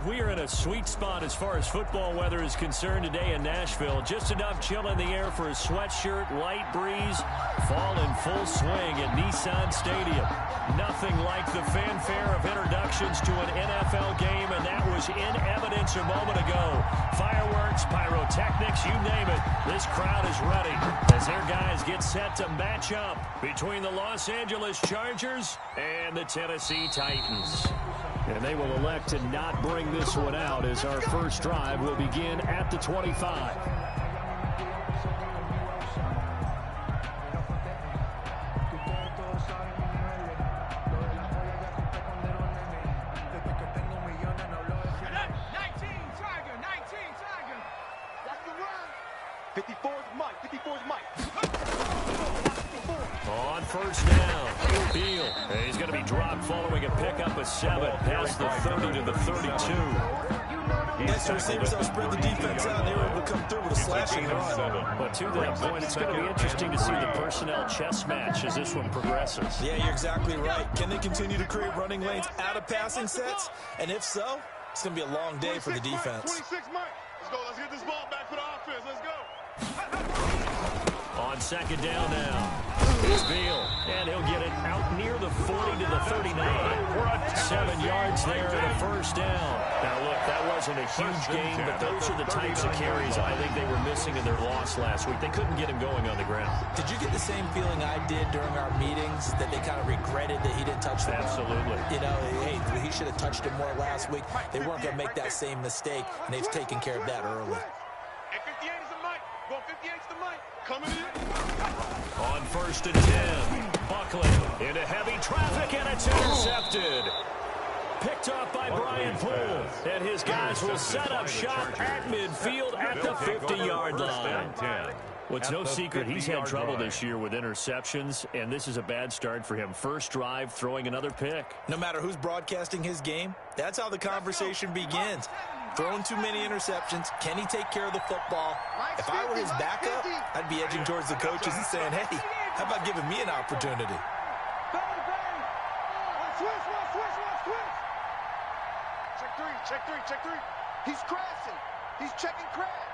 we are in a sweet spot as far as football weather is concerned today in Nashville. Just enough chill in the air for a sweatshirt, light breeze, fall in full swing at Nissan Stadium. Nothing like the fanfare of introductions to an NFL game, and that was in evidence a moment ago. Fireworks, pyrotechnics, you name it. This crowd is ready as their guys get set to match up between the Los Angeles Chargers and the Tennessee Titans. And they will elect to not bring this one out as our first drive will begin at the 25. On first down, Beal. He's going to be dropped following a pickup of 7 past the 30 to the 32. Next receivers will spread the defense out. They were able to come through with a slashing run. But to that point, it's going to be interesting to see the personnel chess match as this one progresses. Yeah, you're exactly right. Can they continue to create running lanes out of passing sets? And if so, it's going to be a long day for the defense. 26 Mike. Let's go. Let's get this ball back for the offense. Let's go. On second down now, it's Beal, and he'll get it out near the 40 to the 39. 7 yards there and a first down. Now, look, that wasn't a huge game, but those are the types of carries I think they were missing in their loss last week. They couldn't get him going on the ground. Did you get the same feeling I did during our meetings, that they kind of regretted that he didn't touch the ball? Absolutely. You know, hey, he should have touched it more last week. They weren't going to make that same mistake, and they've taken care of that early. Hey, 58 is the Mike. Go 58 is the Mike. Coming in. On first and 10, Buckley into heavy traffic, and it's intercepted. Picked off by Brian Poole, and his guys will set up shop at midfield at the 50-yard line. Well, it's no secret he's had trouble this year with interceptions, and this is a bad start for him. First drive, throwing another pick. No matter who's broadcasting his game, that's how the conversation begins. Throwing too many interceptions. Can he take care of the football? If I were his backup, I'd be edging towards the coaches and saying, hey, how about giving me an opportunity? Check three. He's crashing. He's checking crash.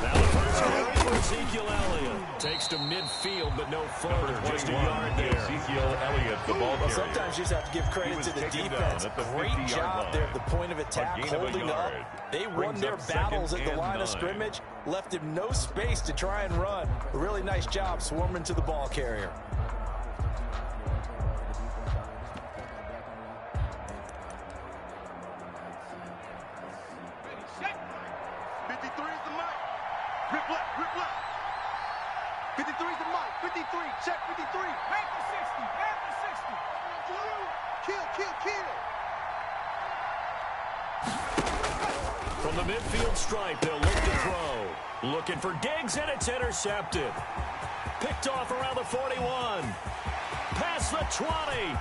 Now the first carry for Ezekiel Elliott. Takes to midfield, but no further. Just a yard there. Ezekiel Elliott, the ball carrier. Sometimes you just have to give credit to the defense. Great job there at the point of attack, holding up. They won their battles at the line of scrimmage, left him no space to try and run. A really nice job swarming to the ball carrier. Rip left. 53 is the Mike. 53. Check 53. Back to 60. Back to 60. Kill. From the midfield stripe, they'll look to throw. Looking for Diggs, and it's intercepted. Picked off around the 41. Past the 20.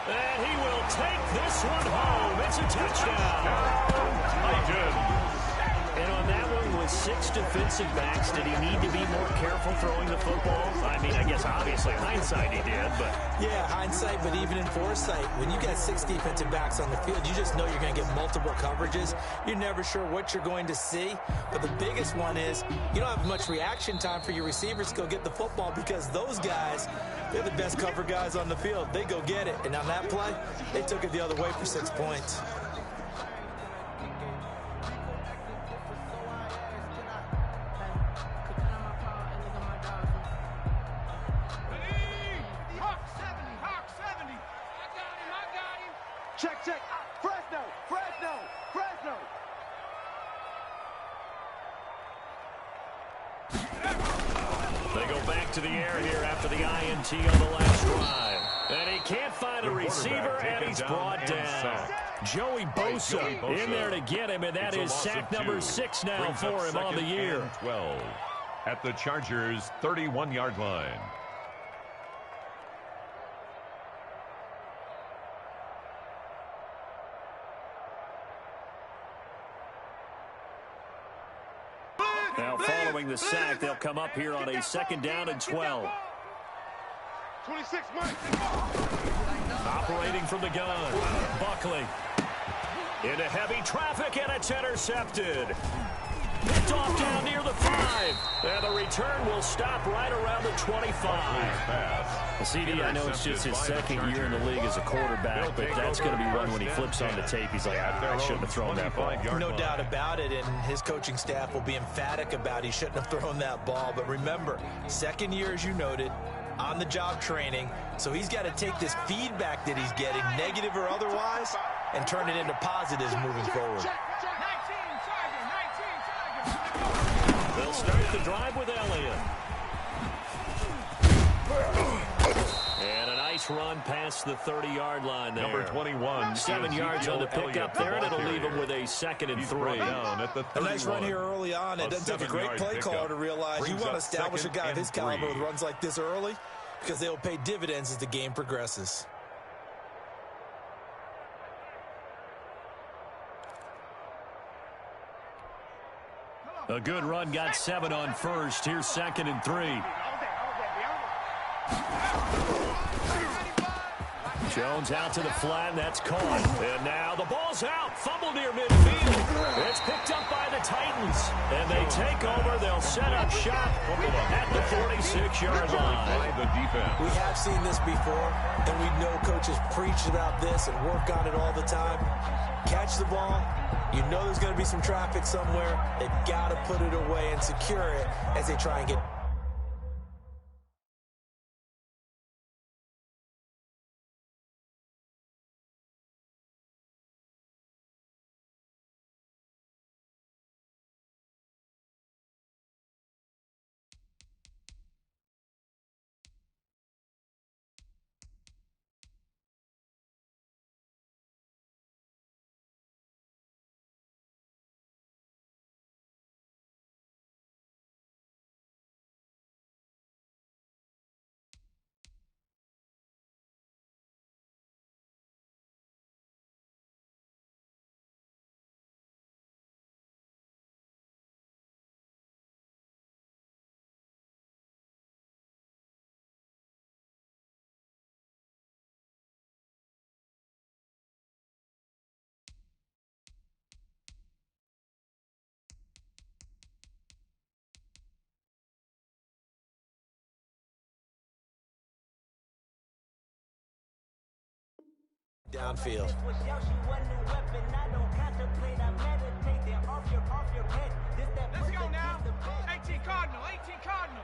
And he will take this one home. It's a touchdown. And on that one, with 6 defensive backs, did he need to be more careful throwing the football? I mean, I guess obviously hindsight he did, but... Yeah, hindsight, but even in foresight, when you got 6 defensive backs on the field, you just know you're going to get multiple coverages. You're never sure what you're going to see. But the biggest one is you don't have much reaction time for your receivers to go get the football, because those guys, they're the best cover guys on the field. They go get it. And on that play, they took it the other way for 6 points. Check. Fresno. They go back to the air here after the INT on the last drive. And he can't find a receiver, and he's brought down. Joey Bosa in there to get him, and that is sack number 6 now for him on the year. 12 at the Chargers' 31-yard line. Now following the sack, they'll come up here on a 2nd down and 12. 26 Mike. Operating from the gun, Buckley. Into heavy traffic, and it's intercepted. Picked off down near the 5. And the return will stop right around the 25. CD, I know it's just his second year in the league as a quarterback, but that's going to be one when he flips on the tape. He's like, I shouldn't have thrown that ball. No doubt about it, and his coaching staff will be emphatic about he shouldn't have thrown that ball. But remember, second year, as you noted, on-the-job training, so he's got to take this feedback that he's getting, negative or otherwise, and turn it into positives moving forward. They'll start the drive with Elliott. And a nice run past the 30-yard line there. Number 21. 7 yards on the pickup there, and it'll leave him with a 2nd and 3. A nice run here early on. It doesn't take a great play caller to realize you want to establish a guy of his caliber with runs like this early, because they'll pay dividends as the game progresses. A good run, got 7 on first. Here's 2nd and 3. Jones out to the flat, and that's caught. And now the ball's out. Fumble near midfield. It's picked up by the Titans. And they take over. They'll set up shop at the 46-yard line. We have seen this before, and we know coaches preach about this and work on it all the time. Catch the ball. You know there's going to be some traffic somewhere. They've got to put it away and secure it as they try and get... downfield. Let's go now. 18 Cardinal, 18 Cardinal.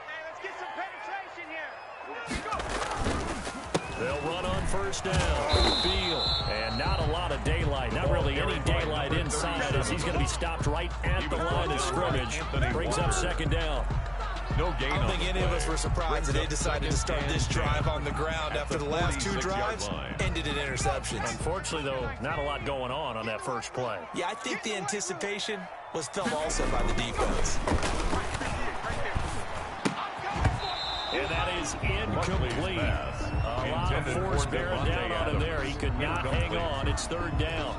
Hey, let's get some penetration here. Let's go. They'll run on first down. Field. And not a lot of daylight. Not really any daylight inside as he's going to be stopped right at the line of scrimmage. Brings up 2nd down. No gain. I don't think any of us were surprised that they decided to start this drive on the ground after the last 2 drives ended in interceptions. Unfortunately, though, not a lot going on that first play. Yeah, I think the anticipation was felt also by the defense. And that is incomplete. A lot of force bearing down on him there. He could not hang on. It's 3rd down.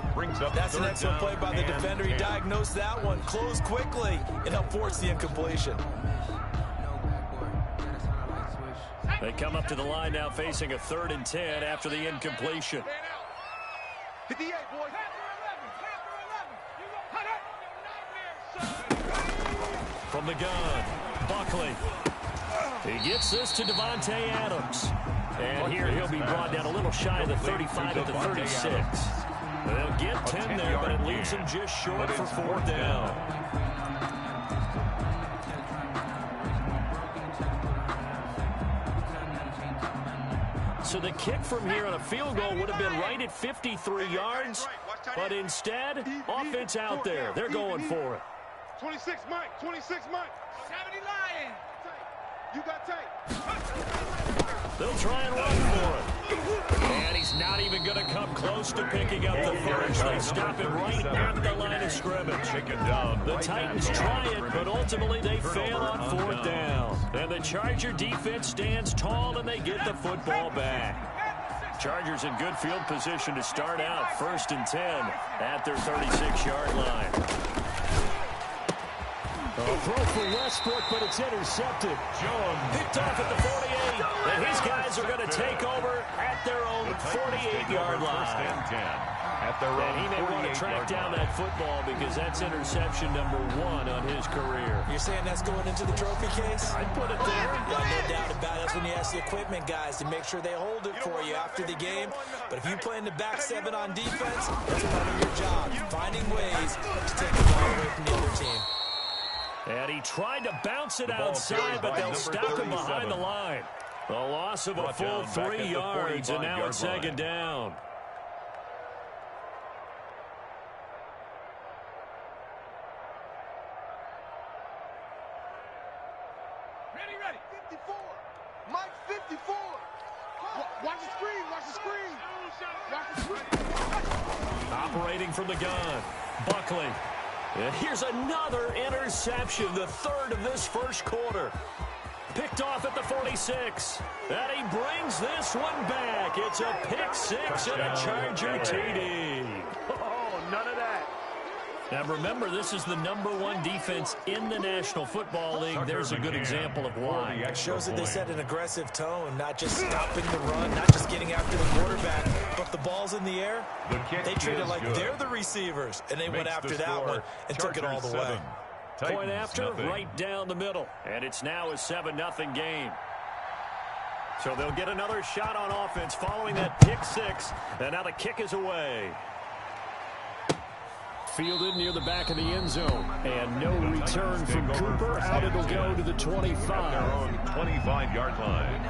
That's an excellent play by the defender. He diagnosed that one, closed quickly, and helped force the incompletion. They come up to the line now facing a 3rd and 10 after the incompletion. 58, boys. From the gun, Buckley. He gets this to Devontae Adams. And here he'll be brought down a little shy of the 35 at the 36. They'll get 10 there, but it leaves him just short for 4th down. So the kick from here on a field goal would have been right at 53 yards, but instead, offense out there. They're going for it. 26 Mike, 26 Mike. 70 Lion. You got tape. They'll try and run for it. And he's not even going to come close to picking up the first. They stop him right at the line of scrimmage. The Titans try it, but ultimately they fail on 4th down. And the Charger defense stands tall, and they get the football back. Chargers in good field position to start out. 1st and 10 at their 36-yard line. A throw for Westbrook, but it's intercepted. Picked off at the 48. And his guys are going to take over at their own 48-yard line. At their And own he may want to track down that football because that's interception number 1 on his career. You're saying that's going into the trophy case? I'd put it there. Yeah, no doubt about it. That's when you ask the equipment guys to make sure they hold it for you after the game. But if you play in the back 7 on defense, that's part of your job, finding ways to take the ball away from the other team. And he tried to bounce it outside, but they'll stop him behind the line. A loss of a full 3 yards, and now it's second down. Ready. 54. Mike 54. Watch the screen. Watch the screen. Watch the screen. Operating from the gun, Buckley. And here's another interception, the 3rd of this first quarter. Picked off at the 46. And he brings this one back. It's a pick 6 and a Charger TD. Oh, none of that. Now remember, this is the number 1 defense in the National Football League. There's a good example of why. It shows that they set an aggressive tone, not just stopping the run, not just getting after the quarterback, but the ball's in the air. They treat it like they're the receivers, and they went after that one and took it all the way. Point after, right down the middle. And it's now a 7-0 game. So they'll get another shot on offense following that pick 6. And now the kick is away. Fielded near the back of the end zone. And no return from Cooper. Out it'll go to the 25. Their own 25-yard line.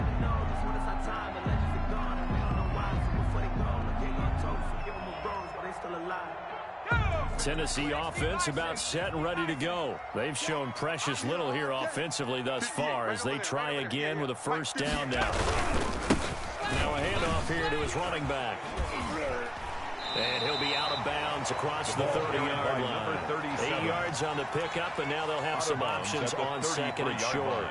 Tennessee offense about set and ready to go. They've shown precious little here offensively thus far as they try again with a first down now. Now a handoff here to his running back. And he'll be out of bounds across the 30-yard line. 8 yards on the pickup, and now they'll have some options on second and short.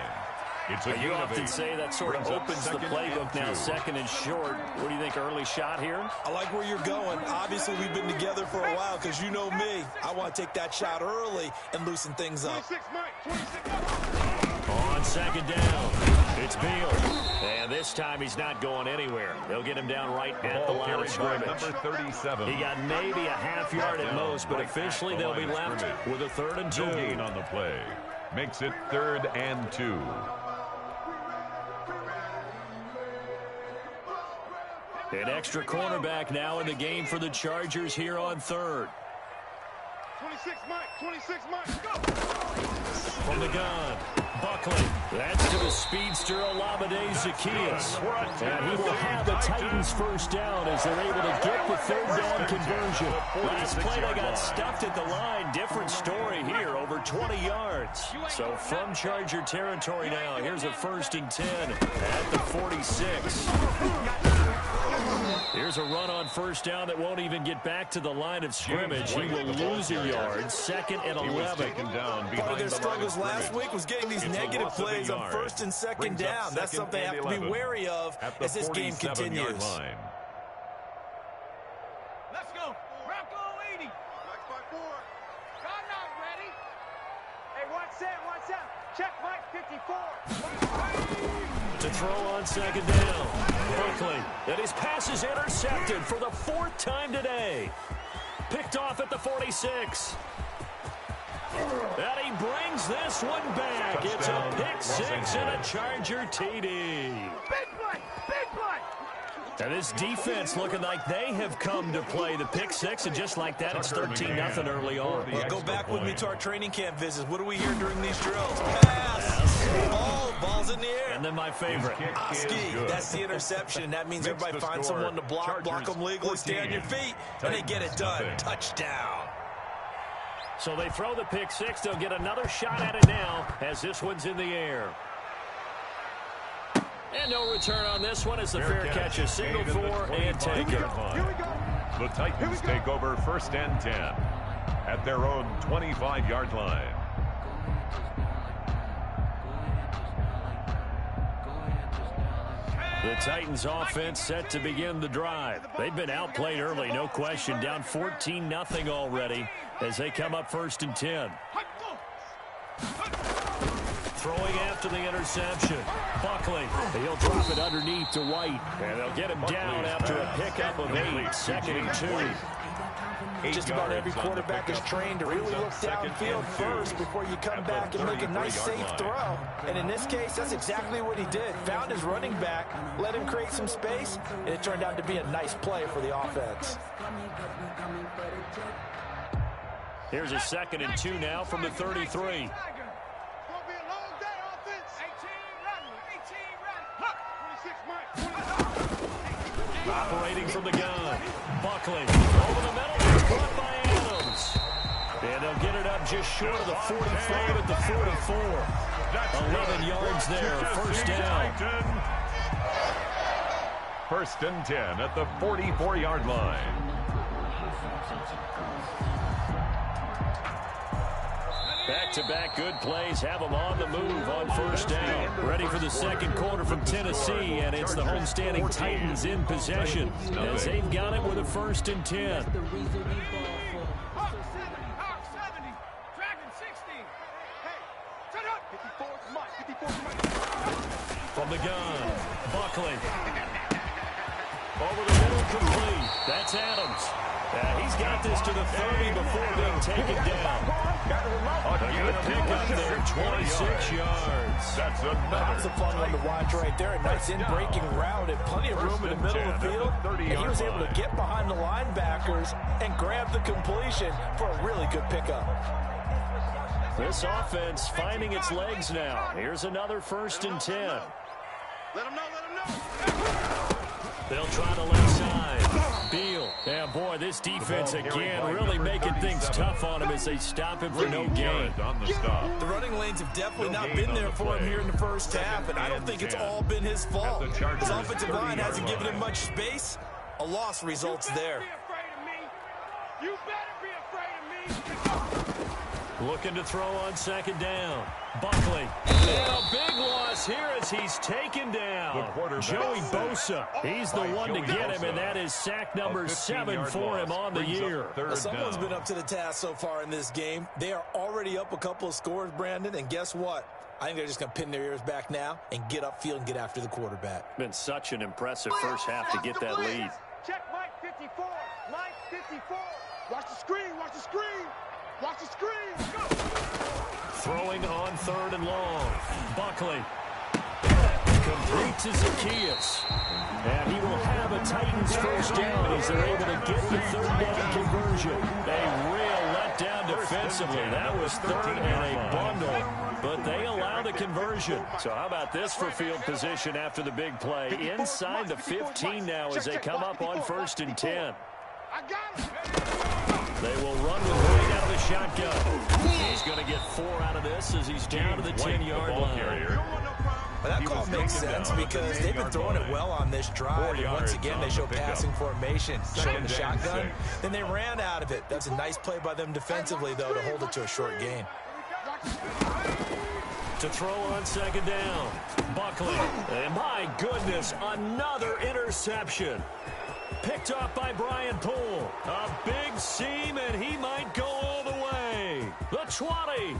You often say that sort of opens the playbook now, second and short. What do you think, early shot here? I like where you're going. Obviously, we've been together for a while because you know me. I want to take that shot early and loosen things up. 26, Mike. On second down, it's Beal. And this time he's not going anywhere. They'll get him down right at the line of scrimmage. Number 37. He got maybe a half yard at most, but officially they'll be left with a 3rd and 2. No gain on the play. Makes it 3rd and 2. An extra cornerback now in the game for the Chargers here on 3rd. 26, Mike. 26, Mike. Go. From the gun, Buckley. That's to the speedster, Olamide Zaccheaus. And he will have the Titans first down as they're able to get the 3rd down conversion. Last play they got stuffed at the line. Different story here, over 20 yards. So from Charger territory now, here's a 1st and 10 at the 46. Here's a run on first down that won't even get back to the line of scrimmage. He will lose a yard. 2nd and 11. Part of their struggles last week was getting these negative plays on 1st and 2nd down. That's something they have to be wary of as this game continues. Let's go. Rocco 80. Mike by 4. God not ready. Hey, watch that. Check Mike 54. To throw on second down. Buckley. And his pass is intercepted for the 4th time today. Picked off at the 46. And he brings this one back. It's a pick 6 and a Charger TD. Big play. And this defense looking like they have come to play the pick 6, and just like that, it's 13-0 early on. Well, go back with me to our training camp visits. What do we hear during these drills? Pass. Ball's in the air. And then my favorite. Oski, that's the interception. That means everybody finds someone to block them legally, stay on your feet, and they get it done. Touchdown. So they throw the pick 6. They'll get another shot at it now as this one's in the air. And no return on this one as the fair catch is signaled for and taken. The Titans take over 1st and 10 at their own 25-yard line. The Titans offense set to begin the drive. They've been outplayed early, no question. Down 14-0 already as they come up 1st and 10. Throwing after the interception. Buckley. He'll drop it underneath to White. And they'll get him down after a pickup of 8. 2nd and 2. Just about every quarterback is trained to really look downfield first before you come back and make a nice, safe throw. And in this case, that's exactly what he did. Found his running back, let him create some space, and it turned out to be a nice play for the offense. Here's a 2nd and 2 now from the 33. Operating from the gun. Buckley over the middle. Caught by Adams. And they'll get it up just short of the 45 at the 44. 11 yards there. First down. 1st and 10 at the 44-yard line. Back-to-back good plays have them on the move on first down. Ready for the second quarter from Tennessee, and it's the homestanding Titans in possession as they've got it with a 1st and 10. From the gun, Buckley. Over the middle, complete. That's Adams. He's got this to the 30 before being taken down. A good pickup there, 26 yards. That's a fun one to watch right there. A nice in-breaking route and plenty of room in the middle of the field. And he was able to get behind the linebackers and grab the completion for a really good pickup. This offense finding its legs now. Here's another 1st and 10. Let him know. They'll try the left side. Beal. Yeah, boy, this defense again really making things tough on him as they stop him for no gain. The running lanes have definitely not been there for him here in the first half, and I don't think it's all been his fault. His offensive line hasn't given him much space. A loss results there. You better be afraid of me. Looking to throw on 2nd down. Buckley. And a big loss here as he's taken down. Joey Bosa. He's the one to get him, and that is sack number 7 for him on the year. Well, someone's been up to the task so far in this game. They are already up a couple of scores, Brandon, and guess what? I think they're just going to pin their ears back now and get upfield and get after the quarterback. Been such an impressive first half to get that lead. Check Mike 54. Mike 54. Watch the screen. Watch the screen. Watch the screen. Go. Throwing on 3rd and long. Buckley. Complete to Zacchaeus. And he will have a Titans first down as they're able to get the 3rd down conversion. A real letdown defensively. That was 3rd and a bundle, but they allow the conversion. So how about this for field position after the big play? Inside the 15 now as they come up on 1st and 10. I got him. They will run with Wade out of the shotgun. He's going to get 4 out of this as he's down to the 10-yard line. But that call makes sense because they've been throwing it well on this drive. And once again, they show passing formation, showing the shotgun. Then they ran out of it. That's a nice play by them defensively, though, to hold it to a short gain. To throw on 2nd down. Buckley. And my goodness, another interception. Picked off by Brian Poole. A big seam, and he might go all the way. The 20.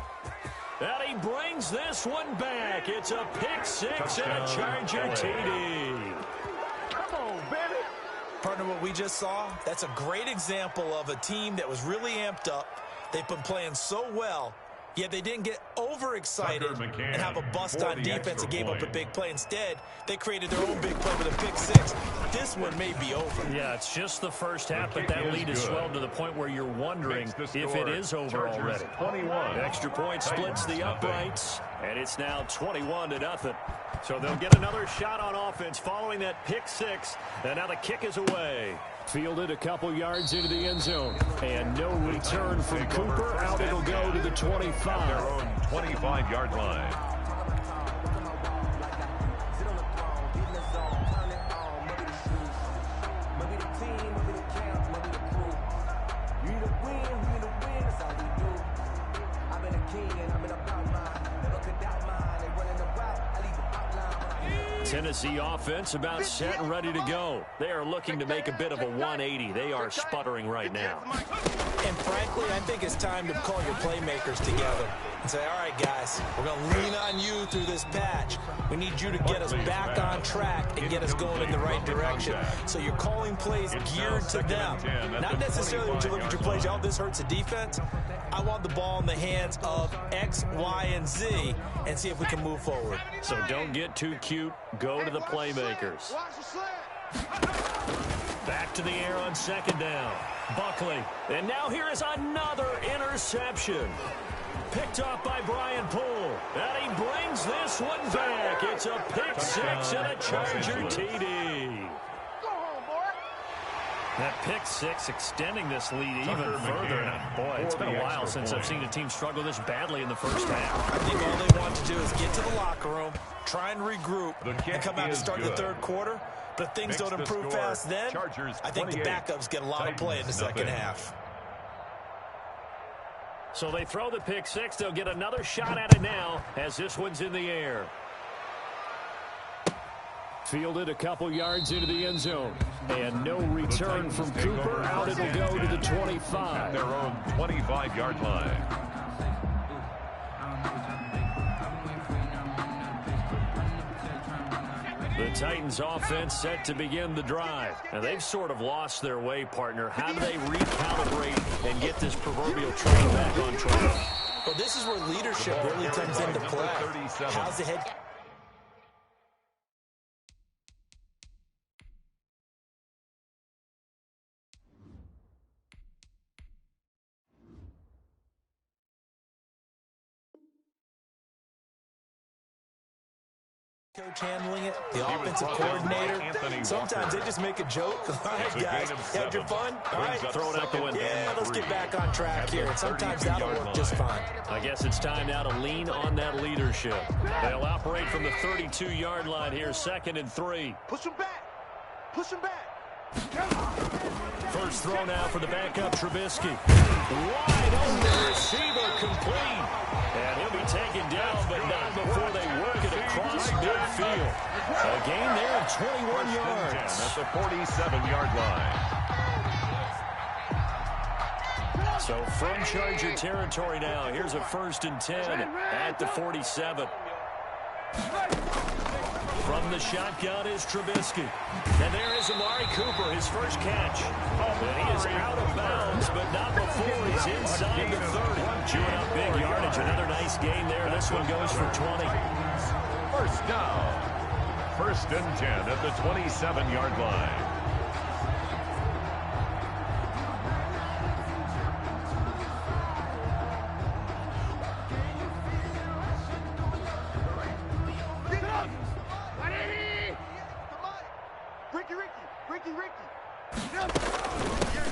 And he brings this one back. It's a pick 6 and a Charger TD. Come on, baby. Partner, what we just saw, that's a great example of a team that was really amped up. They've been playing so well, yet they didn't get overexcited and have a bust on defense and gave up a big play. Instead, they created their own big play with a pick 6. This one may be over. Yeah, it's just the first half, but that lead is swelled to the point where you're wondering if it is over already. 21. Extra point splits the uprights, and it's now 21-0. So they'll get another shot on offense following that pick 6, and now the kick is away. Fielded a couple yards into the end zone, and no return from Cooper. Out it'll go to the 25. Their own 25-yard line. Tennessee offense about set and ready to go. They are looking to make a bit of a 180. They are sputtering right now. And frankly, I think it's time to call your playmakers together. and say, all right, guys, we're going to lean on you through this patch. We need you to get us back on track and get us going in the right direction. So you're calling plays geared to them. Not necessarily when you look at your plays, oh, this hurts the defense. I want the ball in the hands of X, Y, and Z and see if we can move forward. So don't get too cute. Go to the playmakers. Back to the air on second down. Buckley. And now here is another interception. Picked off by Brian Poole. And he brings this one back. It's a pick six and a Charger TD. That pick six extending this lead even further. And boy, it's been a while since I've seen a team struggle this badly in the first half. I think all they want to do is get to the locker room, try and regroup, and come out to start the third quarter. But if things don't improve fast then, I think the backups get a lot of play in the second half. So they throw the pick six. They'll get another shot at it now as this one's in the air. Fielded a couple yards into the end zone. And no return from Cooper. Out it'll go to the 25. Their own 25-yard line. The Titans offense set to begin the drive. And they've sort of lost their way, partner. How do they recalibrate and get this proverbial train back on track? Well, this is where leadership really comes into play. How's the head coach handling it, the offensive coordinator? Sometimes they just make a joke. All right, guys, had your fun? All right, throw it out the window. Yeah, let's get back on track here. And sometimes that'll work just fine. I guess it's time now to lean on that leadership. They'll operate from the 32-yard line here, 2nd and 3. Push him back. Push him back. First throw now for the backup, Trubisky. Wide open receiver, complete. And he'll be taken down, but not before they work it across midfield. A gain there of 21 yards. At the 47-yard line. So from Charger territory now, here's a 1st and 10 at the 47. From the shotgun is Trubisky. And there is Amari Cooper, his first catch. And he is out of bounds, but not before he's inside the 30. Chewing up big yardage. Another nice gain there. This one goes for 20. First down. 1st and 10 at the 27-yard line.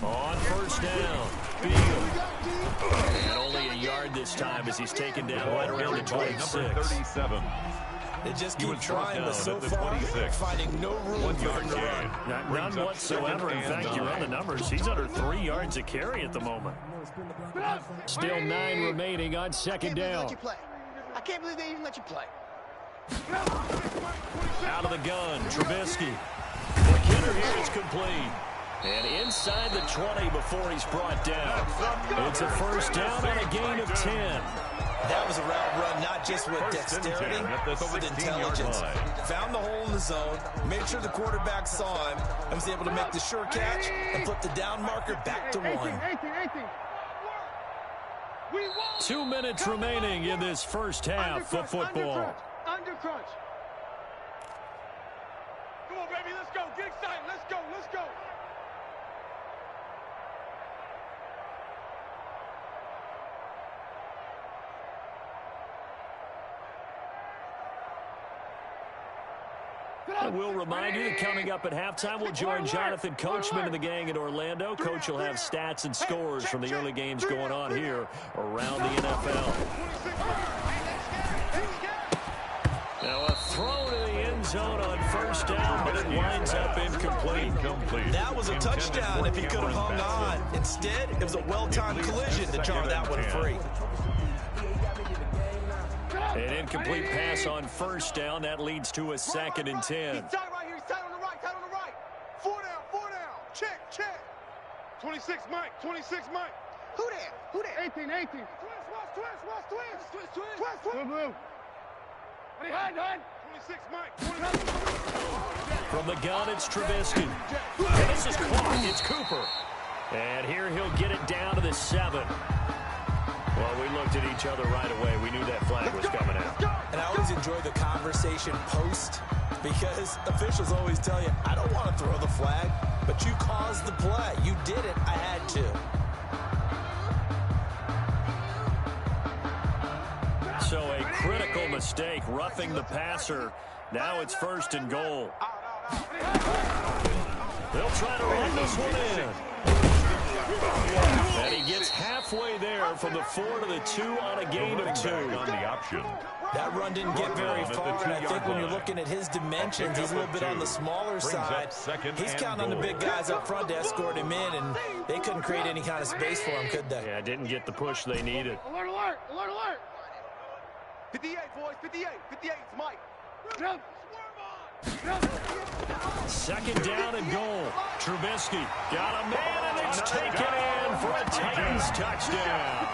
On first down, Field. And only a yard this time as he's taken down right around the 26. Number 37. They just keep trying, but so far, finding no room for him to run. None whatsoever. In fact, you run the numbers. He's under 3 yards a carry at the moment. Still 9 remaining on 2nd down. I can't believe they even let you play. Out of the gun, Trubisky. The kidder here is complete. And inside the 20 before he's brought down. It's a first down and a gain of 10. That was a route run, not just with dexterity, but with intelligence. Found the hole in the zone, made sure the quarterback saw him, and was able to make the sure catch and flip the down marker back to 1. 2 minutes remaining in this first half of football. Under crunch. Come on, baby, let's go. Get excited. Let's go. Let's go. We'll remind you that coming up at halftime, we'll join Jonathan Coachman and the gang in Orlando. Coach will have stats and scores from the early games going on here around the NFL. Now a throw to the end zone on first down, but it winds up incomplete. That was a touchdown if he could have hung on. Instead, it was a well-timed collision to jar that one free. An incomplete pass on first down. That leads to a 2nd and 10. He's tight right here. He's tight on the right. Tight on the right. 4 down. 4 down. Check. 26, Mike. 26, Mike. Who there? 18. From the gun, it's Trubisky. And this is caught. It's Cooper. And here he'll get it down to the 7. Well, we looked at each other right away. We knew that flag was coming out. And I always enjoy the conversation post because officials always tell you, I don't want to throw the flag, but you caused the play. You did it. I had to. So a critical mistake, roughing the passer. Now it's 1st and goal. They'll try to run this one in. And he gets halfway there from the 4 to the 2 on a gain of 2. On the option. That run didn't get very far, and I think when you're looking at his dimensions, he's a little bit on the smaller side. He's counting on the big guys up front to escort him in, and they couldn't create any kind of space for him, could they? Yeah, didn't get the push they needed. Alert, alert, alert, alert. 58, boys, 58, 58, it's Mike. Jump. 2nd down and goal. Trubisky got a man, and it's taken in for a Titans touchdown.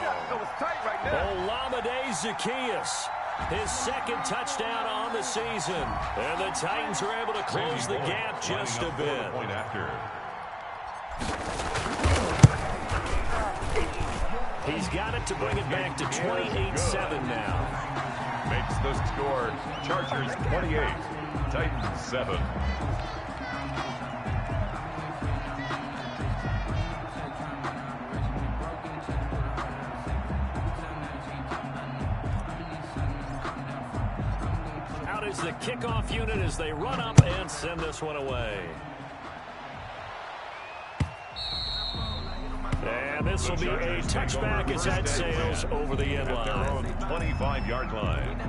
Olamide Zaccheaus, his 2nd touchdown on the season. And the Titans are able to close the gap just a bit. Point after. He's got it to bring it back to 28-7 now. Makes the score Chargers 28, Titans 7. Out is the kickoff unit as they run up and send this one away. And this will be a touchback as that sails over the end line. 25-yard line.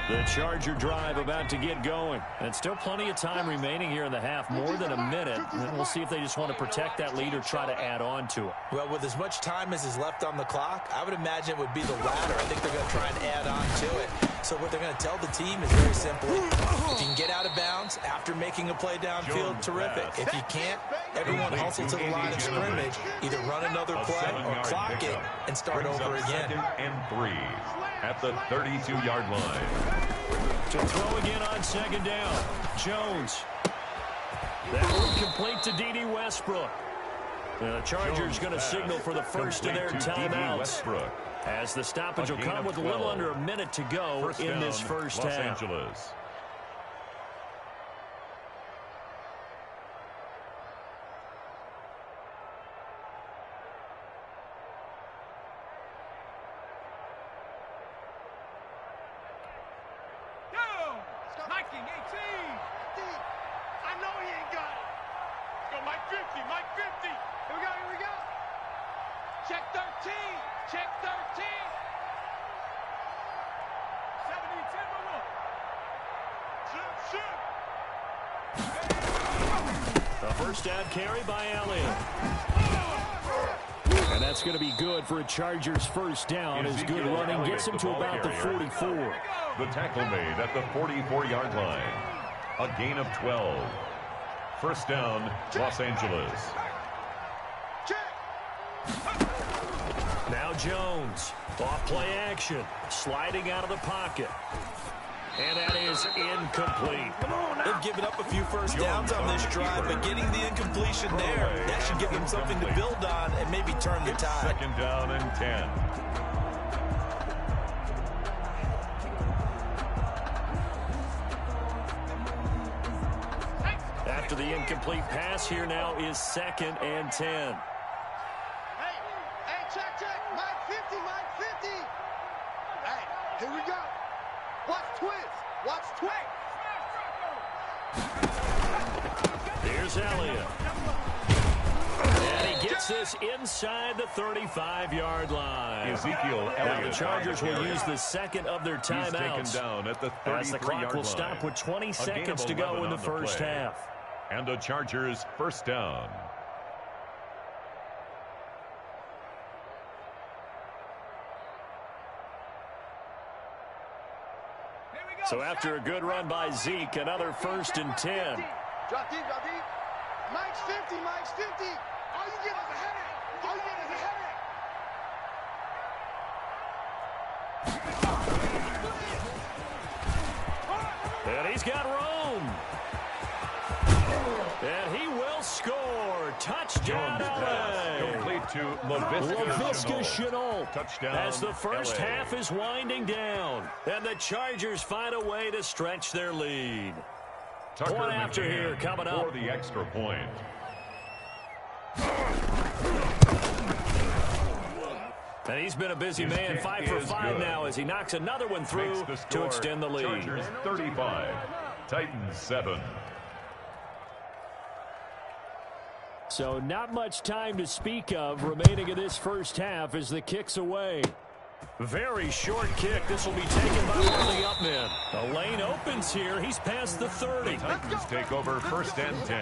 The Charger drive about to get going. And still plenty of time remaining here in the half, more than a minute. And we'll see if they just want to protect that lead or try to add on to it. Well, with as much time as is left on the clock, I would imagine it would be the latter. I think they're going to try and add on to it. So what they're going to tell the team is very simply, if you can get out of bounds after making a play downfield, terrific. If you can't, everyone hustle to the line of scrimmage, either run another play or clock it and start over again. 2nd and 3 at the 32-yard line. To throw again on 2nd down. Jones. That one complete to D.D. Westbrook. The Chargers going to signal for the first of their timeouts. As the stoppage will come with a little under a minute to go in this first half. Los Angeles. Mikey, 18. I know he ain't got it. Let's go, Mike 50, Mike 50. Here we go, here we go. Check 13, check 13. 70, 10, The first down carry by Elliott. And that's going to be good for a Chargers first down as good running gets him to about the 44. The tackle made at the 44-yard line. A gain of 12. First down, Los Angeles. Now Jones, off play action, sliding out of the pocket. And that is incomplete. They've given up a few first downs on this drive, but getting the incompletion there, that should give them something to build on and maybe turn the tide. 2nd down and 10. After the incomplete pass, here now is 2nd and 10. Hey, check, check. Mike 50, Mike 50. Hey, here we go. Watch twist. Watch twist. Here's Elliott. And he gets this inside the 35-yard line. Ezekiel Elliott. Now the Chargers will use the second of their He's taken timeouts. down at the 33-yard As the clock will stop with 20 seconds to go in the first half. And the Chargers first down. Here we So after a good run by Zeke, another 1st and 10. Drop deep, drop deep. Mike's 50, Mike's 50. All you get is a headache. All you get is a headache. And he's got room. And he will score. Touchdown, LA. Complete to Laviska Shenault. Touchdown, as the first LA. half is winding down. And the Chargers find a way to stretch their lead. Tucker Point after McCann here coming up. for the extra point. And he's been a busy man, 5 for 5 now as he knocks another one through to extend the lead. Chargers 35, Titans 7. So not much time to speak of remaining in this first half as the kick's away. Very short kick. This will be taken by one of the up men. The lane opens here. He's past the 30. The Titans take over 1st and 10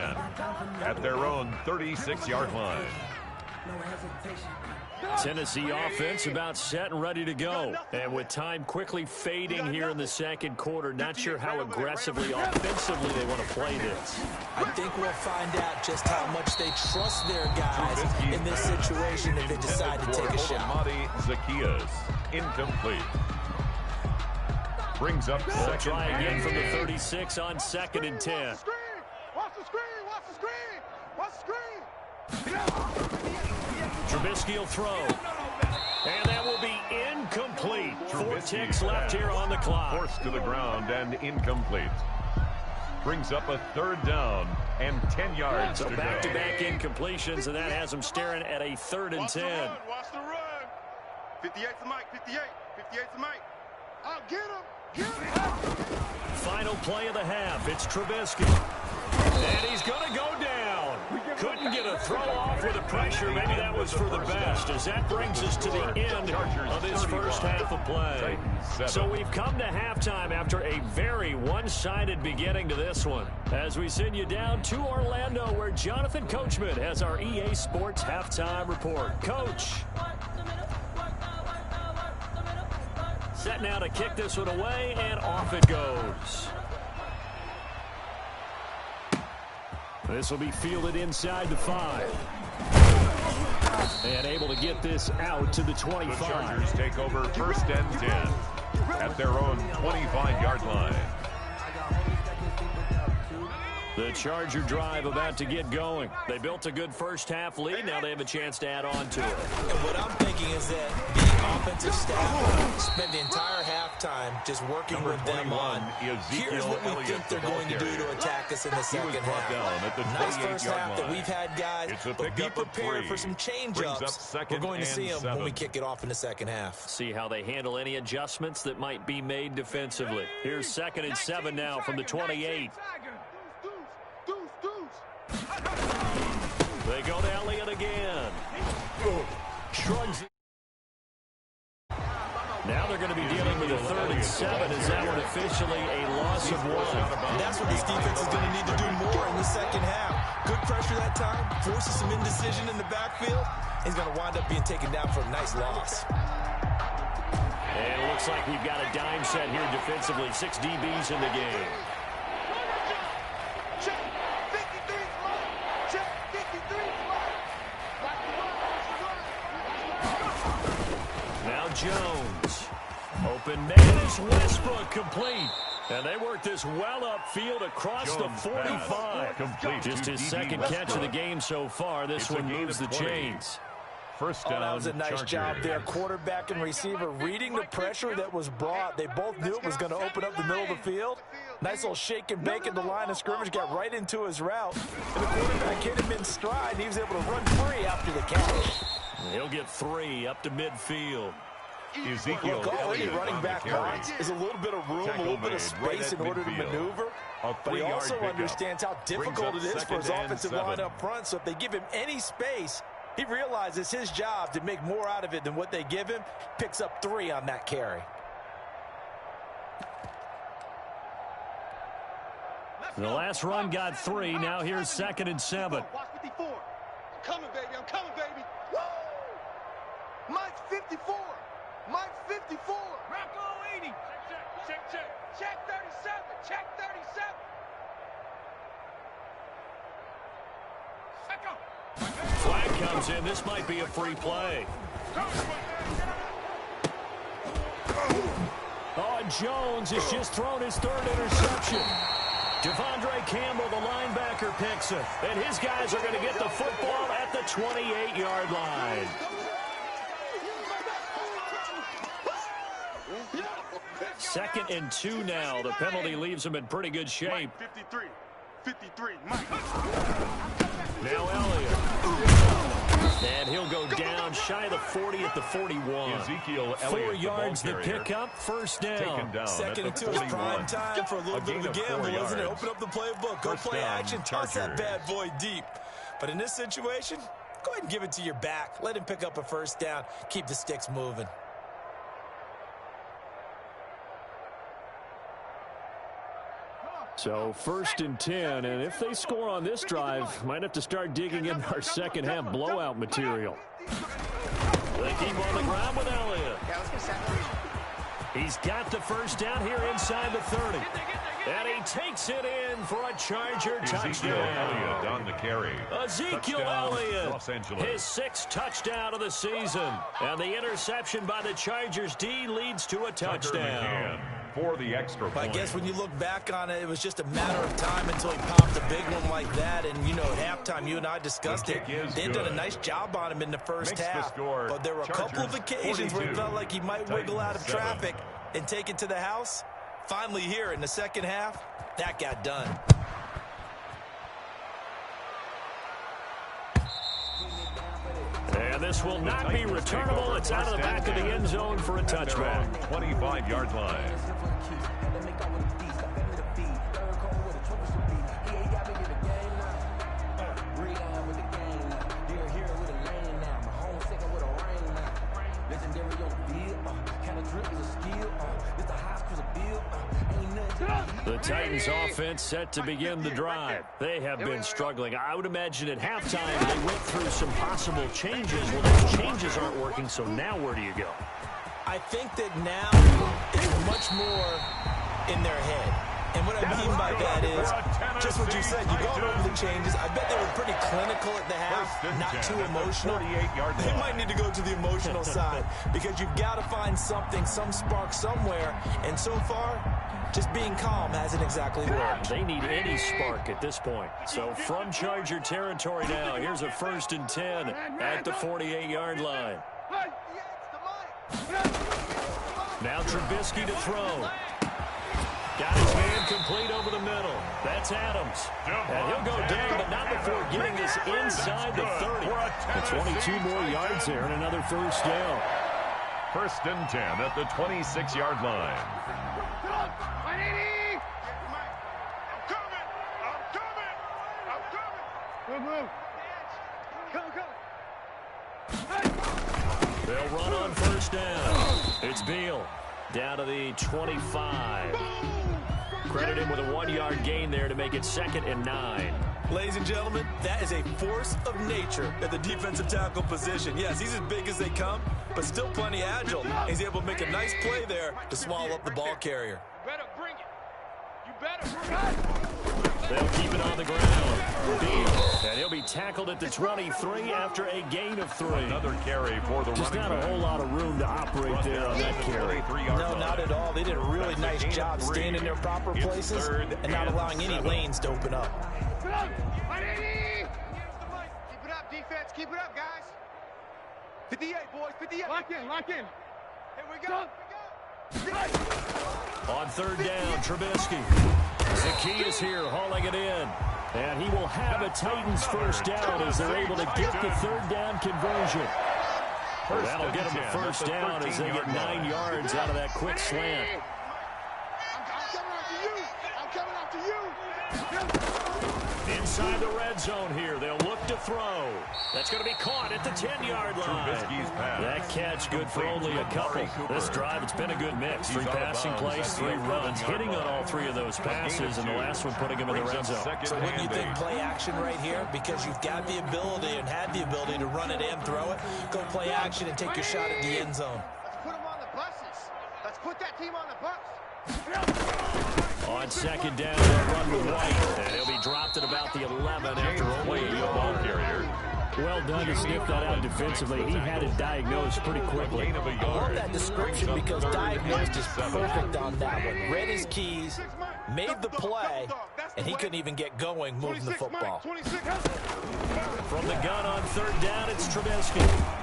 at their own 36-yard line. Tennessee offense about set and ready to go. And with time quickly fading here in the second quarter, not sure how aggressively offensively they want to play this. I think we'll find out just how much they trust their guys in this situation if they decide to take a shot. Zacchaeus, incomplete. Brings up They'll second. try again from the 36 on 2nd and 10. Watch the screen, watch the screen, watch the screen. Trubisky will throw. And that will be incomplete. 4 ticks left here on the clock. Forced to the ground and incomplete. Brings up a 3rd down and 10 yards So to back-to-back go. incompletions, and that has them staring at a 3rd and 10. Watch the run. 58's the mic, 58. 58's the mic. I'll get him. Get him. Final play of the half. It's Trubisky. And he's going to go down. Couldn't get a throw off with the pressure. Maybe that was for the best, as that brings us to the end of this first half of play. So we've come to halftime after a very one-sided beginning to this one. As we send you down to Orlando, where Jonathan Coachman has our EA Sports halftime report. Coach. Set now to kick this one away, and off it goes. This will be fielded inside the 5. And able to get this out to the 25. The Chargers take over 1st and 10 at their own 25-yard line. The Charger drive about to get going. They built a good first half lead. Now they have a chance to add on to it. And what I'm thinking is that the offensive staff spent the entire halftime just working with them on. Here's what we think they're going to do to attack us in the second half. Nice first half that we've had, guys, but be prepared for some change-ups. We're going to see them when we kick it off in the second half. See how they handle any adjustments that might be made defensively. Here's 2nd and 7 now from the 28. They go to Elliott again. Shrugs. Now they're going to be dealing with a 3rd and 7. Is that one officially a loss of 1? And that's what this defense is going to need to do more in the second half. Good pressure that time, forces some indecision in the backfield. He's going to wind up being taken down for a nice loss. And it looks like we've got a dime set here defensively. 6 DBs in the game. Now Jones. Open man is Westbrook, complete. And they work this well upfield across the 45. Complete. Just his second catch of the game so far. This one moves the chains. First down, that was a nice job there. Quarterback and receiver reading the pressure that was brought. They both knew it was going to open up the middle of the field. Nice little shake and bake at the line of scrimmage. Got right into his route. And the quarterback hit him in stride. And he was able to run free after the catch. He'll get 3 up to midfield. Ezekiel Look, already Elliott running on the back carry. box is a little bit of room, Tackle a little bit of made space right in at order to midfield. maneuver. A But he 3-yard also pickup. understands how Brings difficult up it is for his 2nd and offensive 7. line up front. So if they give him any space, he realizes his job to make more out of it than what they give him. Picks up 3 on that carry. The last run got 3. Now here's 2nd and 7. Watch 54. I'm coming, baby. I'm coming, baby. Woo! Mike's 54. Mike's 54. Rocco 80. Check, check. Check 37. Check 37. Flag comes in. This might be a free play. Oh, and Jones has just thrown his third interception. Devondre Campbell, the linebacker, picks it. And his guys are going to get the football at the 28-yard line. Second and 2 now. The penalty leaves him in pretty good shape. 53, Mike. Now Elliott. And he'll go down shy of the 40 at the 41. Ezekiel Elliott, 4 yards the pickup, first down. Second and 2 is prime time for a little bit of a gamble, isn't it? Open up the playbook. Go play action. Toss that bad boy deep. But in this situation, go ahead and give it to your back. Let him pick up a first down. Keep the sticks moving. So first and 10, and if they score on this drive, might have to start digging in our second half blowout material. They keep on the ground with Elliott. He's got the first down here inside the 30. And he takes it in for a Charger touchdown. Elliott on the carry. Ezekiel Elliott, his 6th touchdown of the season. And the interception by the Chargers D leads to a touchdown. For the extra point. I guess when you look back on it, it was just a matter of time until he popped a big one like that. And, you know, at halftime, you and I discussed it. They've done a nice job on him in the first half. But there were a couple of occasions where it felt like he might wiggle out of traffic and take it to the house. Finally here in the second half, that got done. And this will not be returnable. It's out of the back of the end zone for a touchback. 25-yard line. The Titans offense set to begin the drive. They have been struggling. I would imagine at halftime they went through some possible changes. Well, those changes aren't working, so now where do you go? I think that now it's much more in their head. And what I mean by that is just what you said. You've gone over the changes. I bet they were pretty clinical at the half, not too emotional. They might need to go to the emotional side because you've got to find something, some spark somewhere. And so far, just being calm hasn't exactly worked. They need any spark at this point. So from Charger territory now, here's a first and 10 at the 48-yard line. Now Trubisky to throw. Got his man complete over the middle. That's Adams. And he'll go down, but not before getting this inside the 30. The 22 more yards there and another first down. First and 10 at the 26-yard line. They'll run on first down. It's Beal down to the 25. Credit him with a 1-yard gain there to make it 2nd and 9. Ladies and gentlemen, that is a force of nature at the defensive tackle position. Yes, he's as big as they come, but still plenty agile. He's able to make a nice play there to swallow up the ball carrier. You better bring it. You better bring it. They'll keep it on the ground. Beal, and he'll be tackled at the 23 after a gain of 3. Another carry for the Just running not a whole lot of room to operate there on that carry. No, not at all. They did a really nice job staying in their proper places and not allowing any lanes to open up. Keep it up, defense. Keep it up, guys. 58, boys. 58. Lock in. Lock in. Here we go. On third down, Trubisky. Zacchaeus here hauling it in. And he will have a Titans first down as they're able to get the third down conversion. That'll get them the first down as they get 9 yards out of that quick slant. I'm coming after you. Inside the red zone here. They'll look to throw. That's going to be caught at the 10-yard line. That catch good for only a couple. This drive, it's been a good mix. 3 passing plays, 3 runs, hitting on all 3 of those passes, and the last one putting him in the red zone. So wouldn't you think play action right here? Because you've got the ability and had the ability to run it and throw it. Go play action and take your shot at the end zone. Let's put them on the buses. Let's put that team on the bus. On second down, they'll run with White. And he'll be dropped at about the 11 after only a yard. Well done to sniff that out defensively. He had it diagnosed pretty quickly. I love that description because diagnosed is perfect on that one. Read his keys, made the play, and he couldn't even get going moving the football. From the gun on third down, it's Trubisky.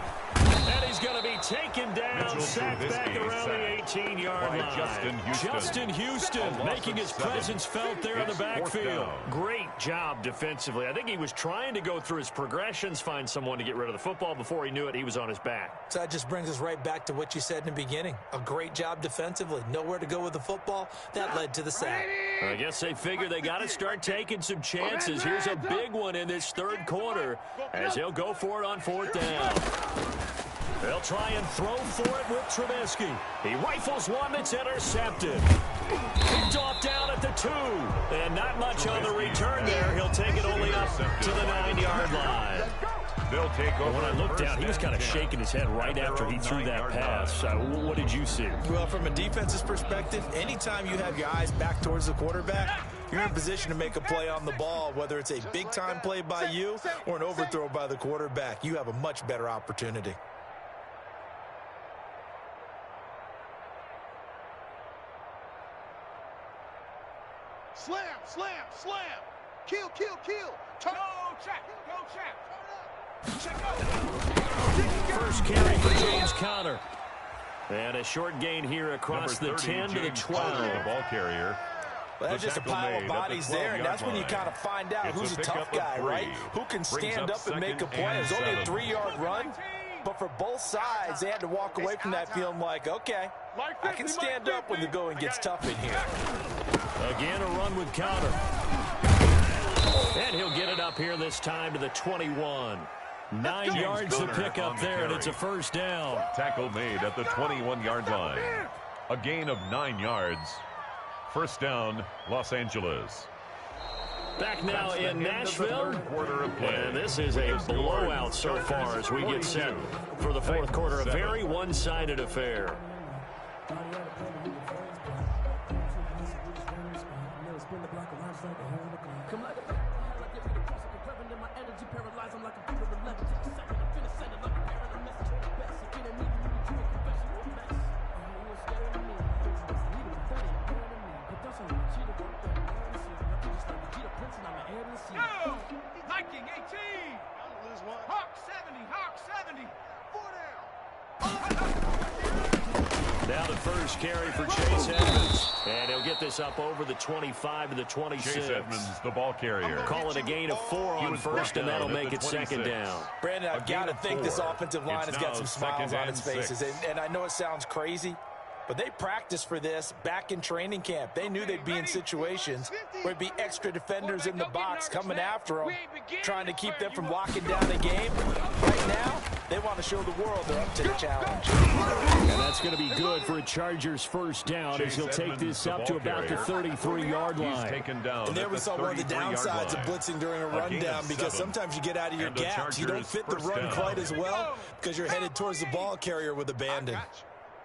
And he's going to be taken down, sacked back around the 18-yard line. Justin Houston making his presence felt there in the backfield. Great job defensively. I think he was trying to go through his progressions, find someone to get rid of the football. Before he knew it, he was on his back. So that just brings us right back to what you said in the beginning. A great job defensively. Nowhere to go with the football. That led to the sack. I guess they figure they got to start taking some chances. Here's a big one in this third quarter as he'll go for it on fourth down. They'll try and throw for it with Trubisky. He rifles one that's intercepted. Picked off down at the 2. And not much on the return there. He'll take it only up to the 9-yard line. They'll take over. When I looked down, he was kind of shaking his head right after he threw that pass. What did you see? Well, from a defense's perspective, anytime you have your eyes back towards the quarterback, you're in position to make a play on the ball, whether it's a big-time play by you or an overthrow by the quarterback. You have a much better opportunity. Slam, slam, slam. Kill, kill, kill. Turn. Go, check. Go, check. Check out. First carry for James Conner. And a short gain here across the 10 to the 12. The ball carrier. Well, that's just a pile of bodies there, and that's when you kind of find out who's a tough guy, right? Who can stand up and make a play. It's only a 3-yard run, but for both sides, they had to walk away from that feeling like, okay, I can stand up when the going gets tough in here. Again, a run with Conner. And he'll get it up here this time to the 21. 9 yards to pick up there, and it's a first down. Tackle made at the 21-yard line. A gain of 9 yards. First down, Los Angeles. Back now in Nashville, and this is a blowout so far as we get set for the fourth quarter. A very one-sided affair. Viking 18. Hawk 70. Hawk 70. 4 down. Now the first carry for Chase Edmonds. And he'll get this up over the 25 to the 26. Chase Edmonds, the ball carrier. Call it a gain of 4 on first, and that'll make it second down. Brandon, I've got to think this offensive line has got some smiles on its faces. And I know it sounds crazy, but they practiced for this back in training camp. They knew they'd be in situations where it'd be extra defenders in the box coming after them, trying to keep them from locking down the game. Right now, they want to show the world they're up to the challenge. And that's going to be good for a Chargers first down as he'll take this up to about the 33-yard line. And there we saw one of the downsides of blitzing during a rundown, because sometimes you get out of your gaps. You don't fit the run quite as well because you're headed towards the ball carrier with abandon.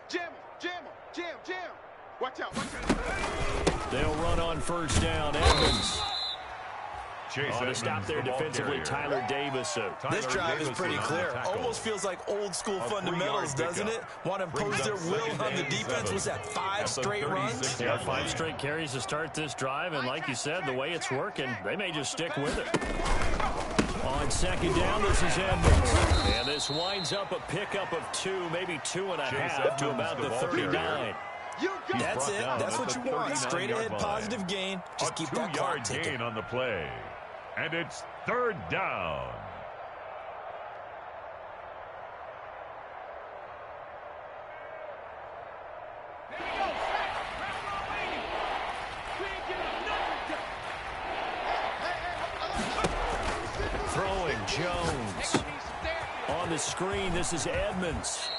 Jam him, jam him, jam, jam. Watch out, watch out. They'll run on first down. Evans. On to stop there defensively, Tyler Davis. This drive is pretty clear. Almost feels like old school fundamentals, doesn't it? Want to impose their will on the defense. Was that 5 straight runs? Yeah, 5 straight carries to start this drive, and like you said, the way it's working, they may just stick with it. On second down, this is Edmonds. And this winds up a pickup of 2, maybe 2.5 to about the 39. That's it. That's what you want. Straight ahead, positive gain. Just keep that clock ticking. Gain on the play. And it's third down. Throwing Jones. On the screen, this is Edmonds.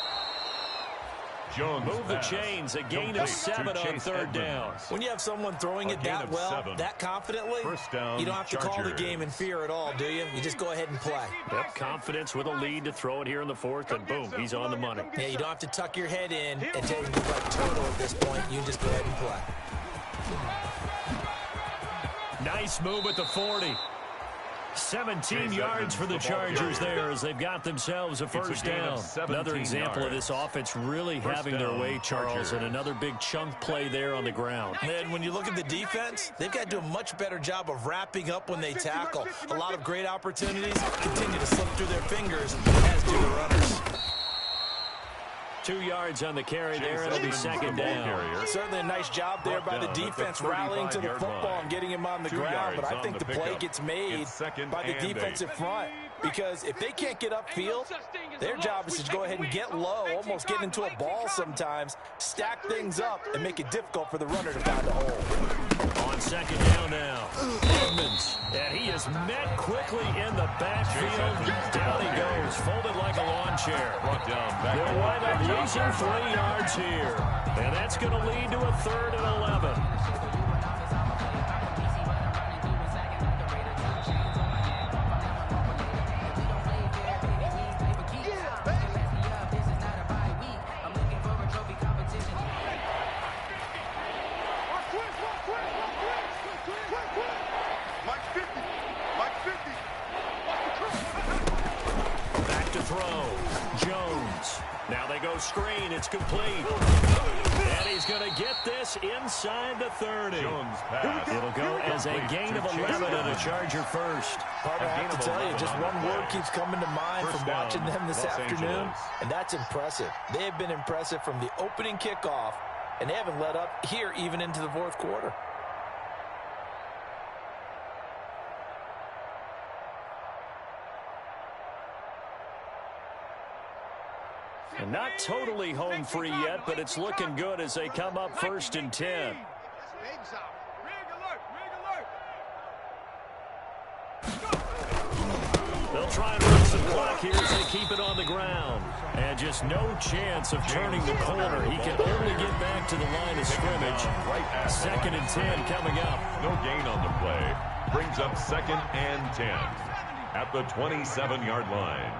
Jones Move the pass. chains. A gain of 7 on third down. When you have someone throwing it that well, that confidently, First down, you don't have to call the Chargers. game in fear at all, do you? You just go ahead and play. Yep, confidence with a lead to throw it here in the fourth, and boom, he's on the money. Yeah, you don't have to tuck your head in and take it like total at this point. You just go ahead and play. Nice move at the 40. 17 yards for the Chargers there as they've got themselves a first down. Another example of this offense really having their way, Charles, and another big chunk play there on the ground. And when you look at the defense, they've got to do a much better job of wrapping up when they tackle. A lot of great opportunities continue to slip through their fingers, as do the runners. 2 yards on the carry there. It'll be second down. Certainly a nice job there by the defense rallying to the football and getting him on the ground. But I think the play gets made by the defensive front. Because if they can't get upfield, their job is to go ahead and get low, almost get into a ball sometimes, stack things up, and make it difficult for the runner to find a hole. On second down now, Edmonds. And he is met quickly in the backfield. Down he goes, folded like a lawn chair. They'll wind up losing 3 yards here. And that's going to lead to a 3rd and 11. Screen, it's complete. And he's going to get this inside the 30. Jones pass. It'll go as a gain of 11 and a Charger first. Partner, I have to tell you, just one word keeps coming to mind from watching them this afternoon, and that's impressive. They have been impressive from the opening kickoff, and they haven't let up here even into the fourth quarter. And not totally home free yet, but it's looking good as they come up 1st and 10. They'll try and run some clock here as they keep it on the ground. And just no chance of turning the corner. He can only get back to the line of scrimmage. 2nd and 10 coming up. No gain on the play. Brings up 2nd and 10 at the 27-yard line.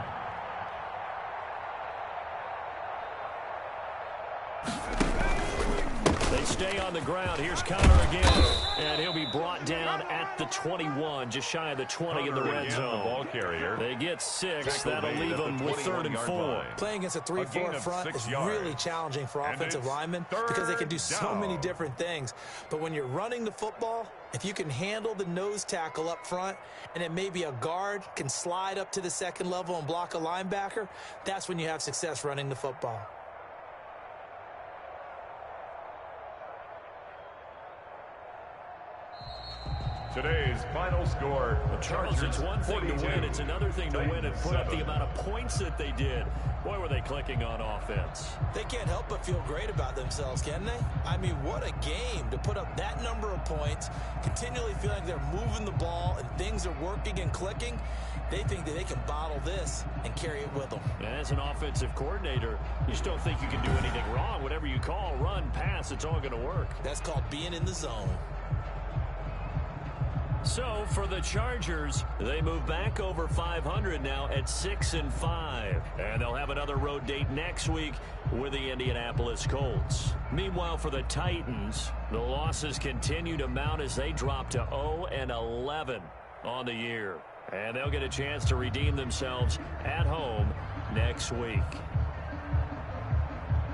They stay on the ground. Here's Connor again. And he'll be brought down at the 21, just shy of the 20 in the red zone. The ball carrier. They get 6. That'll leave them with 3rd and 4. Playing against a 3-4 front is really challenging for offensive linemen because they can do so many different things. But when you're running the football, if you can handle the nose tackle up front and then maybe a guard can slide up to the 2nd level and block a linebacker, that's when you have success running the football. Today's final score, Charles, it's one thing to win. It's another thing to win and put up the amount of points that they did. Boy, were they clicking on offense. They can't help but feel great about themselves, can they? I mean, what a game to put up that number of points, continually feel like they're moving the ball and things are working and clicking. They think that they can bottle this and carry it with them. As an offensive coordinator, you just don't think you can do anything wrong. Whatever you call, run, pass, it's all going to work. That's called being in the zone. So for the Chargers, they move back over 500 now at 6-5. And they'll have another road date next week with the Indianapolis Colts. Meanwhile, for the Titans, the losses continue to mount as they drop to 0-11 on the year. And they'll get a chance to redeem themselves at home next week.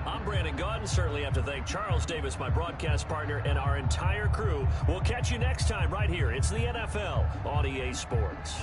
I'm Brandon Gaudin. Certainly have to thank Charles Davis, my broadcast partner, and our entire crew. We'll catch you next time right here. It's the NFL on EA Sports.